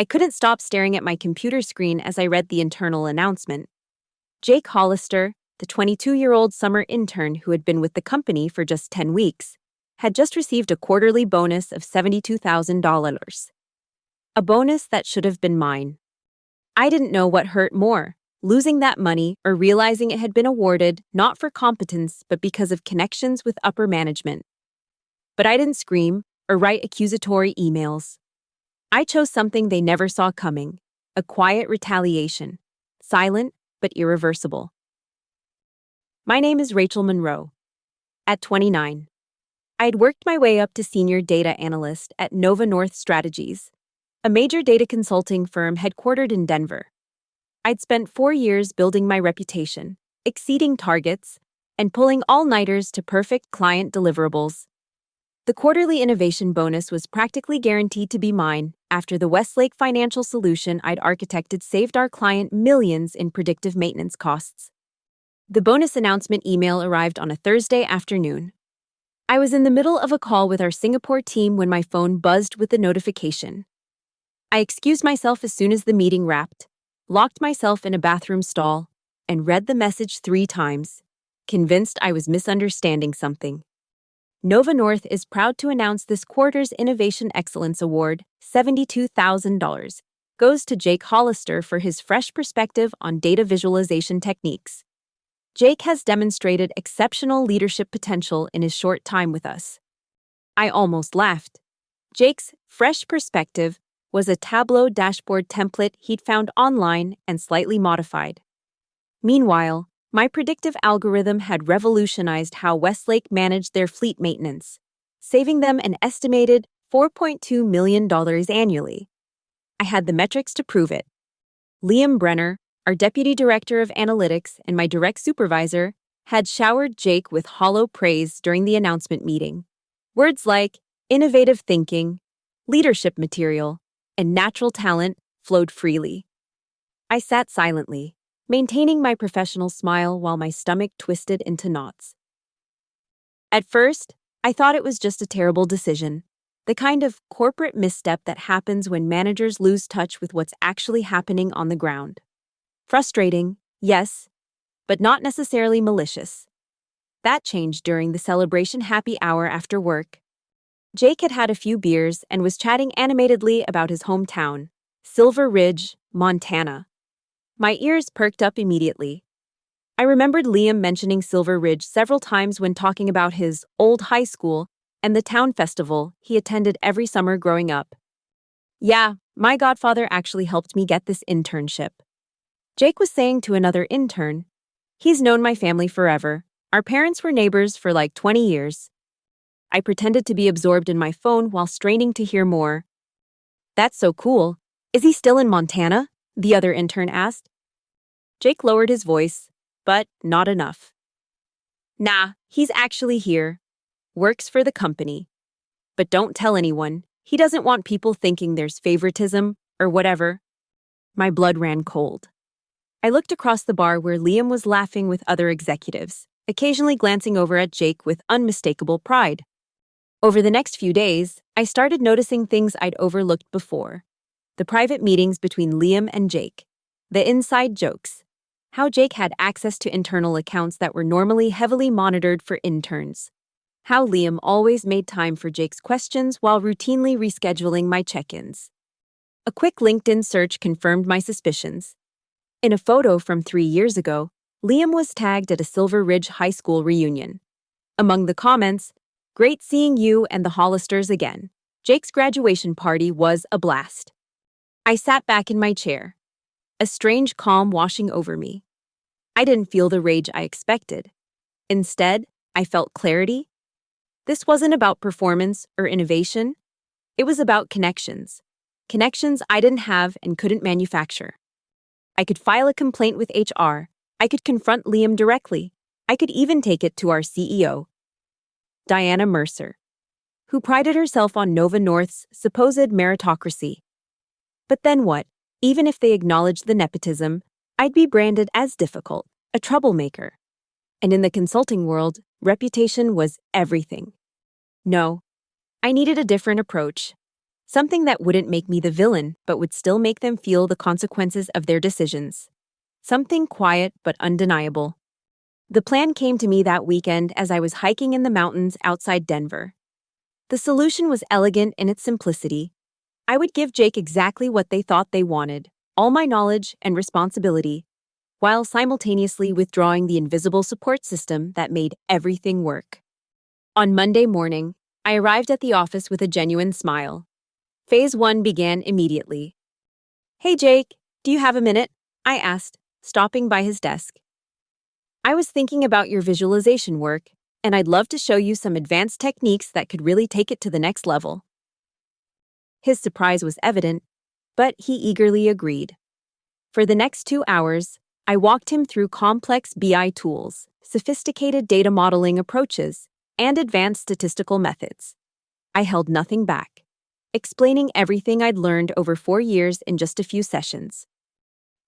I couldn't stop staring at my computer screen as I read the internal announcement. Jake Hollister, the 22-year-old summer intern who had been with the company for just 10 weeks, had just received a quarterly bonus of $72,000. A bonus that should have been mine. I didn't know what hurt more, losing that money or realizing it had been awarded not for competence but because of connections with upper management. But I didn't scream or write accusatory emails. I chose something they never saw coming, a quiet retaliation, silent but irreversible. My name is Rachel Monroe. At 29, I had worked my way up to senior data analyst at Nova North Strategies, a major data consulting firm headquartered in Denver. I'd spent 4 years building my reputation, exceeding targets, and pulling all-nighters to perfect client deliverables. The quarterly innovation bonus was practically guaranteed to be mine after the Westlake financial solution I'd architected saved our client millions in predictive maintenance costs. The bonus announcement email arrived on a Thursday afternoon. I was in the middle of a call with our Singapore team when my phone buzzed with the notification. I excused myself as soon as the meeting wrapped, locked myself in a bathroom stall, and read the message 3 times, convinced I was misunderstanding something. Nova North is proud to announce this quarter's Innovation Excellence Award, $72,000, goes to Jake Hollister for his fresh perspective on data visualization techniques. Jake has demonstrated exceptional leadership potential in his short time with us. I almost laughed. Jake's fresh perspective was a Tableau dashboard template he'd found online and slightly modified. Meanwhile, my predictive algorithm had revolutionized how Westlake managed their fleet maintenance, saving them an estimated $4.2 million annually. I had the metrics to prove it. Liam Brenner, our deputy director of analytics and my direct supervisor, had showered Jake with hollow praise during the announcement meeting. Words like innovative thinking, leadership material, and natural talent flowed freely. I sat silently, maintaining my professional smile while my stomach twisted into knots. At first, I thought it was just a terrible decision, the kind of corporate misstep that happens when managers lose touch with what's actually happening on the ground. Frustrating, yes, but not necessarily malicious. That changed during the celebration happy hour after work. Jake had had a few beers and was chatting animatedly about his hometown, Silver Ridge, Montana. My ears perked up immediately. I remembered Liam mentioning Silver Ridge several times when talking about his old high school and the town festival he attended every summer growing up. Yeah, my godfather actually helped me get this internship. Jake was saying to another intern, he's known my family forever. Our parents were neighbors for like 20 years. I pretended to be absorbed in my phone while straining to hear more. That's so cool. Is he still in Montana? The other intern asked. Jake lowered his voice, but not enough. Nah, he's actually here. Works for the company. But don't tell anyone. He doesn't want people thinking there's favoritism or whatever. My blood ran cold. I looked across the bar where Liam was laughing with other executives, occasionally glancing over at Jake with unmistakable pride. Over the next few days, I started noticing things I'd overlooked before. The private meetings between Liam and Jake. The inside jokes. How Jake had access to internal accounts that were normally heavily monitored for interns. How Liam always made time for Jake's questions while routinely rescheduling my check-ins. A quick LinkedIn search confirmed my suspicions. In a photo from 3 years ago, Liam was tagged at a Silver Ridge High School reunion. Among the comments, "Great seeing you and the Hollisters again. Jake's graduation party was a blast." I sat back in my chair, a strange calm washing over me. I didn't feel the rage I expected. Instead, I felt clarity. This wasn't about performance or innovation. It was about connections. Connections I didn't have and couldn't manufacture. I could file a complaint with HR. I could confront Liam directly. I could even take it to our CEO, Diana Mercer, who prided herself on Nova North's supposed meritocracy. But then what? Even if they acknowledged the nepotism, I'd be branded as difficult, a troublemaker. And in the consulting world, reputation was everything. No, I needed a different approach. Something that wouldn't make me the villain, but would still make them feel the consequences of their decisions. Something quiet but undeniable. The plan came to me that weekend as I was hiking in the mountains outside Denver. The solution was elegant in its simplicity. I would give Jake exactly what they thought they wanted, all my knowledge and responsibility, while simultaneously withdrawing the invisible support system that made everything work. On Monday morning, I arrived at the office with a genuine smile. Phase 1 began immediately. "Hey Jake, do you have a minute?" I asked, stopping by his desk. "I was thinking about your visualization work, and I'd love to show you some advanced techniques that could really take it to the next level." His surprise was evident, but he eagerly agreed. For the next 2 hours, I walked him through complex BI tools, sophisticated data modeling approaches, and advanced statistical methods. I held nothing back, explaining everything I'd learned over 4 years in just a few sessions.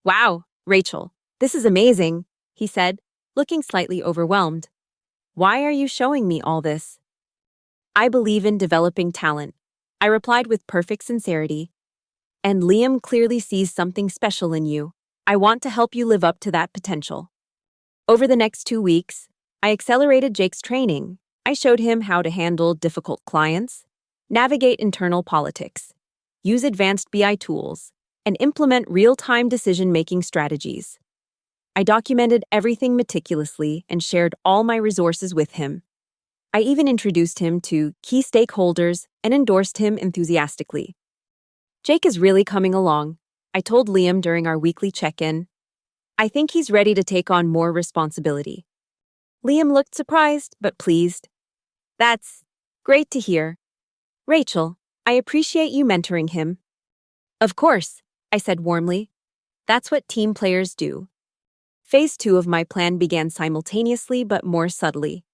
"Wow, Rachel, this is amazing," he said, looking slightly overwhelmed. "Why are you showing me all this?" "I believe in developing talent," I replied with perfect sincerity. "And Liam clearly sees something special in you. I want to help you live up to that potential." Over the next 2 weeks, I accelerated Jake's training. I showed him how to handle difficult clients, navigate internal politics, use advanced BI tools, and implement real-time decision-making strategies. I documented everything meticulously and shared all my resources with him. I even introduced him to key stakeholders and endorsed him enthusiastically. "Jake is really coming along," I told Liam during our weekly check-in. "I think he's ready to take on more responsibility." Liam looked surprised but pleased. "That's great to hear. Rachel, I appreciate you mentoring him." "Of course," I said warmly. "That's what team players do." Phase 2 of my plan began simultaneously but more subtly.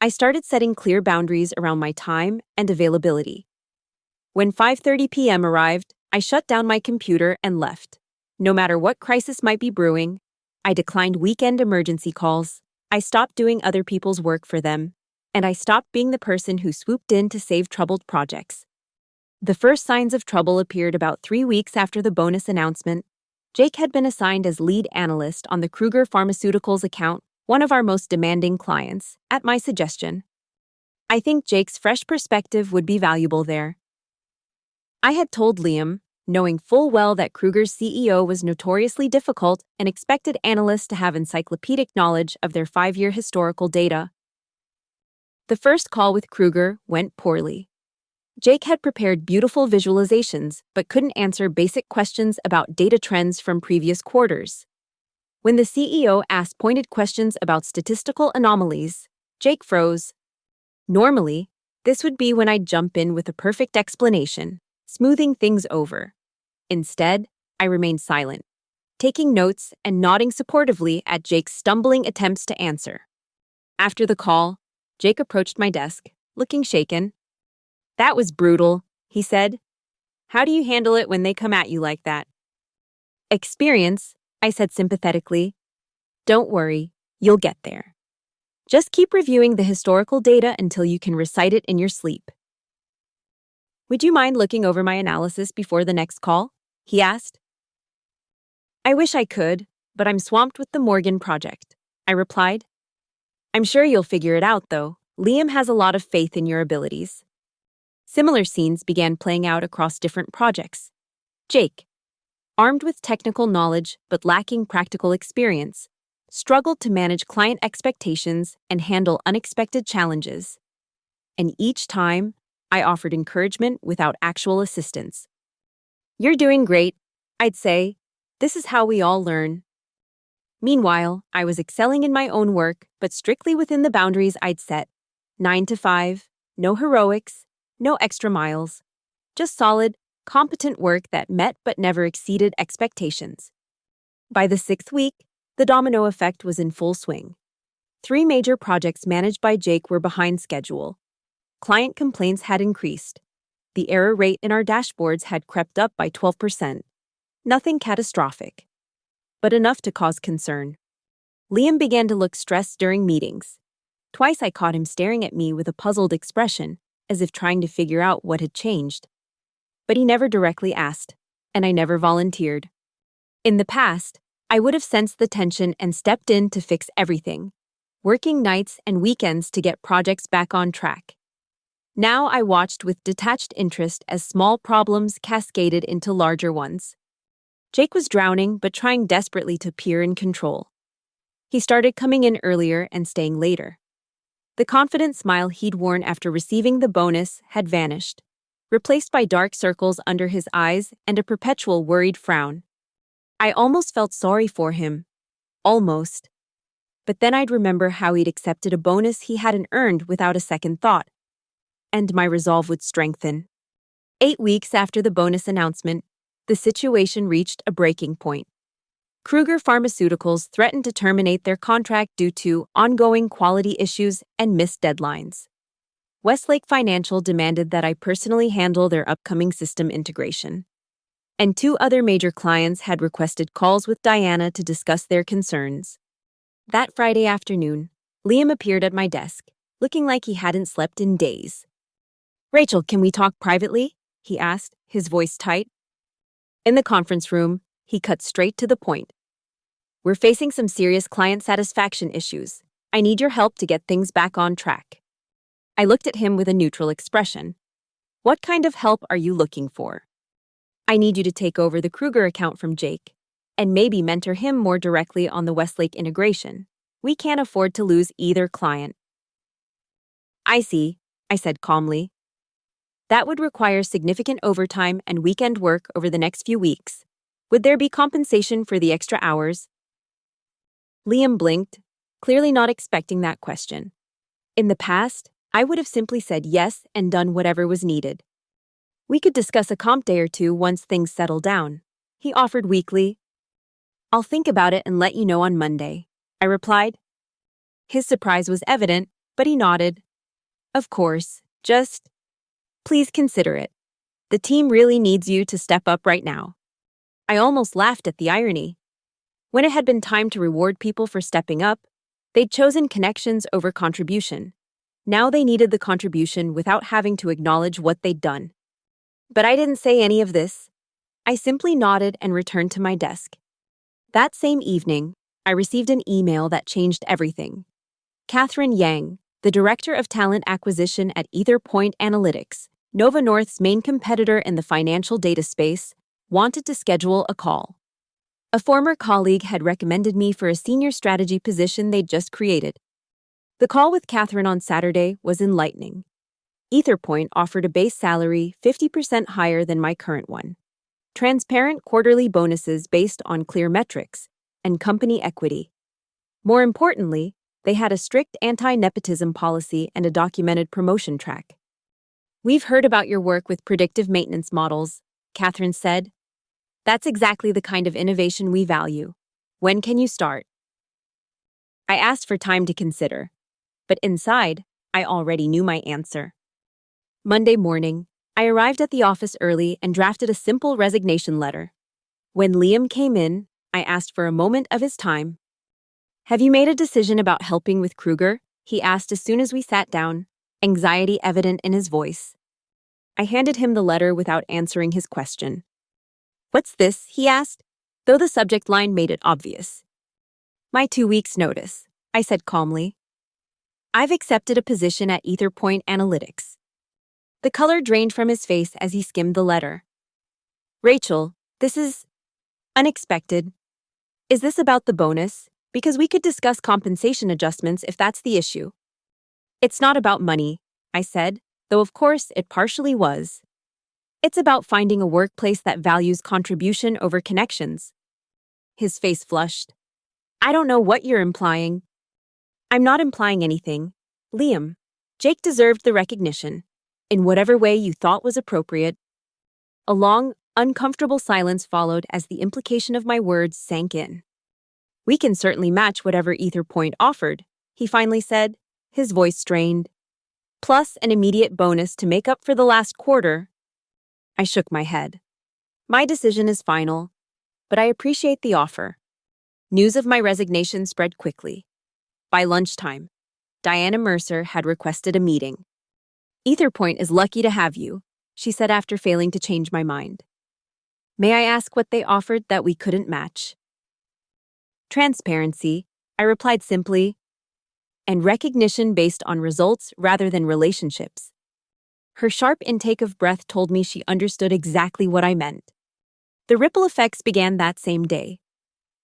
I started setting clear boundaries around my time and availability. When 5:30 p.m. arrived, I shut down my computer and left. No matter what crisis might be brewing, I declined weekend emergency calls, I stopped doing other people's work for them, and I stopped being the person who swooped in to save troubled projects. The first signs of trouble appeared about 3 weeks after the bonus announcement. Jake had been assigned as lead analyst on the Kruger Pharmaceuticals account, one of our most demanding clients, at my suggestion. I think Jake's fresh perspective would be valuable there. I had told Liam, knowing full well that Kruger's CEO was notoriously difficult and expected analysts to have encyclopedic knowledge of their 5-year historical data. The first call with Kruger went poorly. Jake had prepared beautiful visualizations but couldn't answer basic questions about data trends from previous quarters. When the CEO asked pointed questions about statistical anomalies, Jake froze. Normally, this would be when I'd jump in with a perfect explanation, smoothing things over. Instead, I remained silent, taking notes and nodding supportively at Jake's stumbling attempts to answer. After the call, Jake approached my desk, looking shaken. "That was brutal," he said. "How do you handle it when they come at you like that?" "Experience," I said sympathetically. "Don't worry, you'll get there. Just keep reviewing the historical data until you can recite it in your sleep." "Would you mind looking over my analysis before the next call?" he asked. "I wish I could, but I'm swamped with the Morgan project," I replied. "I'm sure you'll figure it out, though. Liam has a lot of faith in your abilities." Similar scenes began playing out across different projects. Jake, armed with technical knowledge but lacking practical experience, struggled to manage client expectations and handle unexpected challenges. And each time, I offered encouragement without actual assistance. "You're doing great," I'd say. "This is how we all learn." Meanwhile, I was excelling in my own work, but strictly within the boundaries I'd set. 9 to 5, no heroics, no extra miles. Just solid, competent work that met but never exceeded expectations. By the 6th week, the domino effect was in full swing. 3 major projects managed by Jake were behind schedule. Client complaints had increased. The error rate in our dashboards had crept up by 12%. Nothing catastrophic, but enough to cause concern. Liam began to look stressed during meetings. Twice I caught him staring at me with a puzzled expression, as if trying to figure out what had changed. but he never directly asked, and I never volunteered. In the past, I would have sensed the tension and stepped in to fix everything, working nights and weekends to get projects back on track. Now I watched with detached interest as small problems cascaded into larger ones. Jake was drowning but trying desperately to appear in control. He started coming in earlier and staying later. The confident smile he'd worn after receiving the bonus had vanished, replaced by dark circles under his eyes and a perpetual worried frown. I almost felt sorry for him. Almost. But then I'd remember how he'd accepted a bonus he hadn't earned without a second thought. And my resolve would strengthen. 8 weeks after the bonus announcement, the situation reached a breaking point. Kruger Pharmaceuticals threatened to terminate their contract due to ongoing quality issues and missed deadlines. Westlake Financial demanded that I personally handle their upcoming system integration. And 2 other major clients had requested calls with Diana to discuss their concerns. That Friday afternoon, Liam appeared at my desk, looking like he hadn't slept in days. "Rachel, can we talk privately?" he asked, his voice tight. In the conference room, he cut straight to the point. "We're facing some serious client satisfaction issues. I need your help to get things back on track." I looked at him with a neutral expression. "What kind of help are you looking for?" "I need you to take over the Kruger account from Jake, and maybe mentor him more directly on the Westlake integration. We can't afford to lose either client." "I see," I said calmly. "That would require significant overtime and weekend work over the next few weeks. Would there be compensation for the extra hours?" Liam blinked, clearly not expecting that question. In the past, I would have simply said yes and done whatever was needed. "We could discuss a comp day or two once things settle down," he offered weakly. "I'll think about it and let you know on Monday," I replied. His surprise was evident, but he nodded. "Of course, just please consider it. The team really needs you to step up right now." I almost laughed at the irony. When it had been time to reward people for stepping up, they'd chosen connections over contribution. Now they needed the contribution without having to acknowledge what they'd done. But I didn't say any of this. I simply nodded and returned to my desk. That same evening, I received an email that changed everything. Catherine Yang, the Director of Talent Acquisition at Ether Point Analytics, Nova North's main competitor in the financial data space, wanted to schedule a call. A former colleague had recommended me for a senior strategy position they'd just created. The call with Catherine on Saturday was enlightening. EtherPoint offered a base salary 50% higher than my current one, transparent quarterly bonuses based on clear metrics, and company equity. More importantly, they had a strict anti-nepotism policy and a documented promotion track. "We've heard about your work with predictive maintenance models," Catherine said. "That's exactly the kind of innovation we value. When can you start?" I asked for time to consider, but inside, I already knew my answer. Monday morning, I arrived at the office early and drafted a simple resignation letter. When Liam came in, I asked for a moment of his time. "Have you made a decision about helping with Kruger?" he asked as soon as we sat down, anxiety evident in his voice. I handed him the letter without answering his question. "What's this?" he asked, though the subject line made it obvious. "My 2 weeks' notice," I said calmly. "I've accepted a position at Ether Point Analytics." The color drained from his face as he skimmed the letter. "Rachel, this is unexpected. Is this about the bonus? Because we could discuss compensation adjustments if that's the issue." "It's not about money," I said, though of course it partially was. "It's about finding a workplace that values contribution over connections." His face flushed. "I don't know what you're implying." "I'm not implying anything. Liam, Jake deserved the recognition, in whatever way you thought was appropriate." A long, uncomfortable silence followed as the implication of my words sank in. "We can certainly match whatever Ether Point offered," he finally said, his voice strained. "Plus an immediate bonus to make up for the last quarter." I shook my head. "My decision is final, but I appreciate the offer." News of my resignation spread quickly. By lunchtime, Diana Mercer had requested a meeting. "EtherPoint is lucky to have you," she said after failing to change my mind. May I ask what they offered that we couldn't match? Transparency, I replied simply, and recognition based on results rather than relationships. Her sharp intake of breath told me she understood exactly what I meant. The ripple effects began that same day.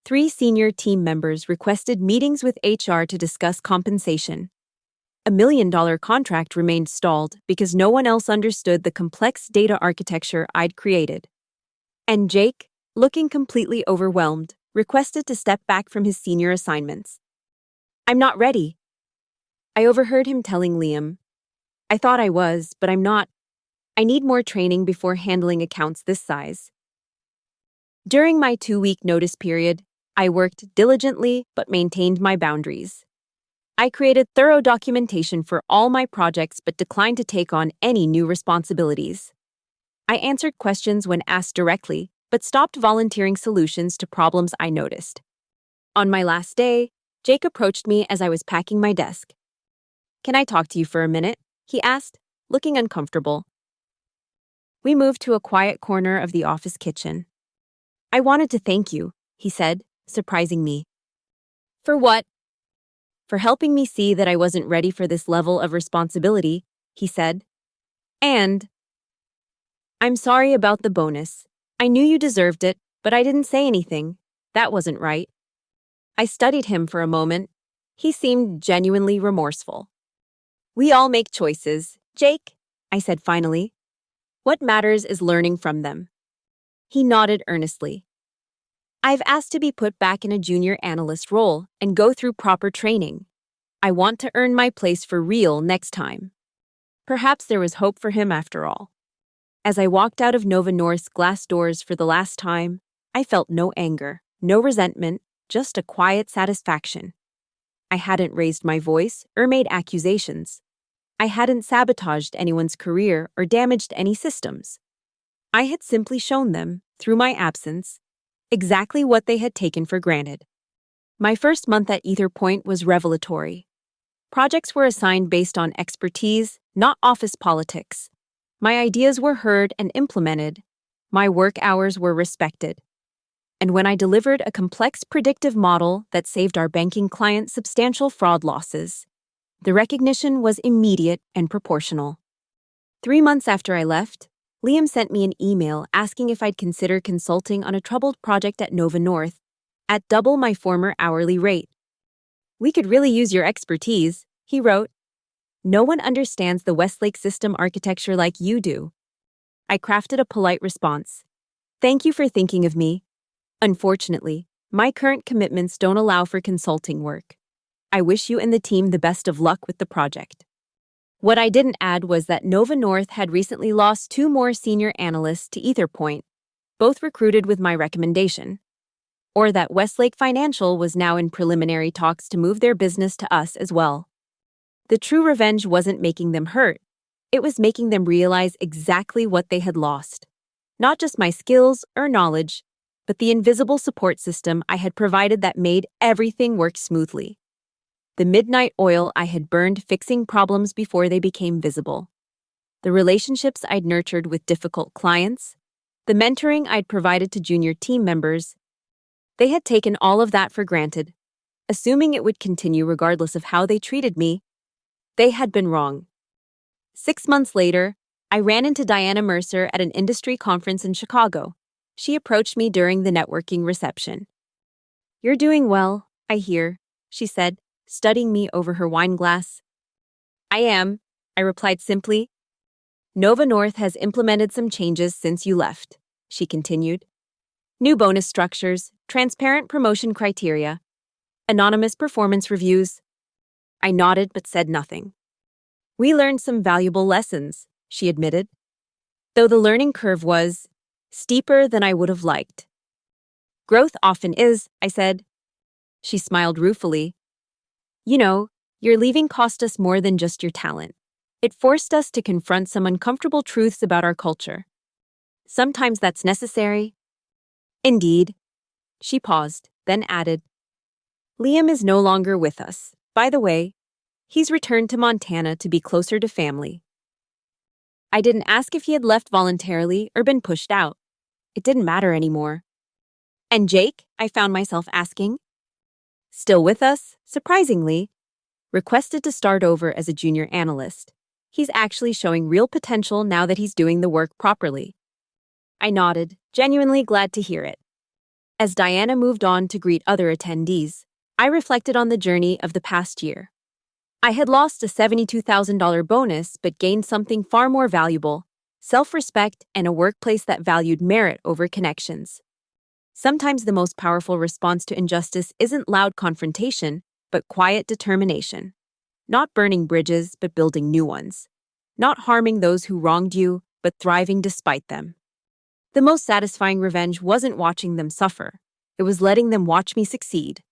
3 senior team members requested meetings with HR to discuss compensation. A $1 million contract remained stalled because no one else understood the complex data architecture I'd created. And Jake, looking completely overwhelmed, requested to step back from his senior assignments. I'm not ready. I overheard him telling Liam, I thought I was, but I'm not. I need more training before handling accounts this size. During my 2-week notice period, I worked diligently but maintained my boundaries. I created thorough documentation for all my projects but declined to take on any new responsibilities. I answered questions when asked directly, but stopped volunteering solutions to problems I noticed. On my last day, Jake approached me as I was packing my desk. Can I talk to you for a minute? He asked, looking uncomfortable. We moved to a quiet corner of the office kitchen. I wanted to thank you, he said, surprising me. For what? For helping me see that I wasn't ready for this level of responsibility, he said. And I'm sorry about the bonus. I knew you deserved it, but I didn't say anything. That wasn't right. I studied him for a moment. He seemed genuinely remorseful. We all make choices, Jake, I said finally. What matters is learning from them. He nodded earnestly. I've asked to be put back in a junior analyst role and go through proper training. I want to earn my place for real next time. Perhaps there was hope for him after all. As I walked out of Nova North's glass doors for the last time, I felt no anger, no resentment, just a quiet satisfaction. I hadn't raised my voice or made accusations. I hadn't sabotaged anyone's career or damaged any systems. I had simply shown them, through my absence, exactly what they had taken for granted. My first month at Ether Point was revelatory. Projects were assigned based on expertise, not office politics. My ideas were heard and implemented. My work hours were respected. And when I delivered a complex predictive model that saved our banking client substantial fraud losses, the recognition was immediate and proportional. 3 months after I left, Liam sent me an email asking if I'd consider consulting on a troubled project at Nova North at double my former hourly rate. We could really use your expertise, he wrote. No one understands the Westlake system architecture like you do. I crafted a polite response. Thank you for thinking of me. Unfortunately, my current commitments don't allow for consulting work. I wish you and the team the best of luck with the project. What I didn't add was that Nova North had recently lost 2 more senior analysts to Ether Point, both recruited with my recommendation, or that Westlake Financial was now in preliminary talks to move their business to us as well. The true revenge wasn't making them hurt. It was making them realize exactly what they had lost. Not just my skills or knowledge, but the invisible support system I had provided that made everything work smoothly. The midnight oil I had burned fixing problems before they became visible. The relationships I'd nurtured with difficult clients. The mentoring I'd provided to junior team members. They had taken all of that for granted, assuming it would continue regardless of how they treated me. They had been wrong. 6 months later, I ran into Diana Mercer at an industry conference in Chicago. She approached me during the networking reception. You're doing well, I hear, she said, studying me over her wine glass. I am, I replied simply. Nova North has implemented some changes since you left, she continued. New bonus structures, transparent promotion criteria, anonymous performance reviews. I nodded but said nothing. We learned some valuable lessons, she admitted, though the learning curve was steeper than I would have liked. Growth often is, I said. She smiled ruefully. You know, your leaving cost us more than just your talent. It forced us to confront some uncomfortable truths about our culture. Sometimes that's necessary. Indeed. She paused, then added, Liam is no longer with us. By the way, he's returned to Montana to be closer to family. I didn't ask if he had left voluntarily or been pushed out. It didn't matter anymore. And Jake, I found myself asking. Still with us, surprisingly. Requested to start over as a junior analyst. He's actually showing real potential now that he's doing the work properly. I nodded, genuinely glad to hear it. As Diana moved on to greet other attendees, I reflected on the journey of the past year. I had lost a $72,000 bonus but gained something far more valuable: self-respect and a workplace that valued merit over connections. Sometimes the most powerful response to injustice isn't loud confrontation, but quiet determination. Not burning bridges, but building new ones. Not harming those who wronged you, but thriving despite them. The most satisfying revenge wasn't watching them suffer. It was letting them watch me succeed.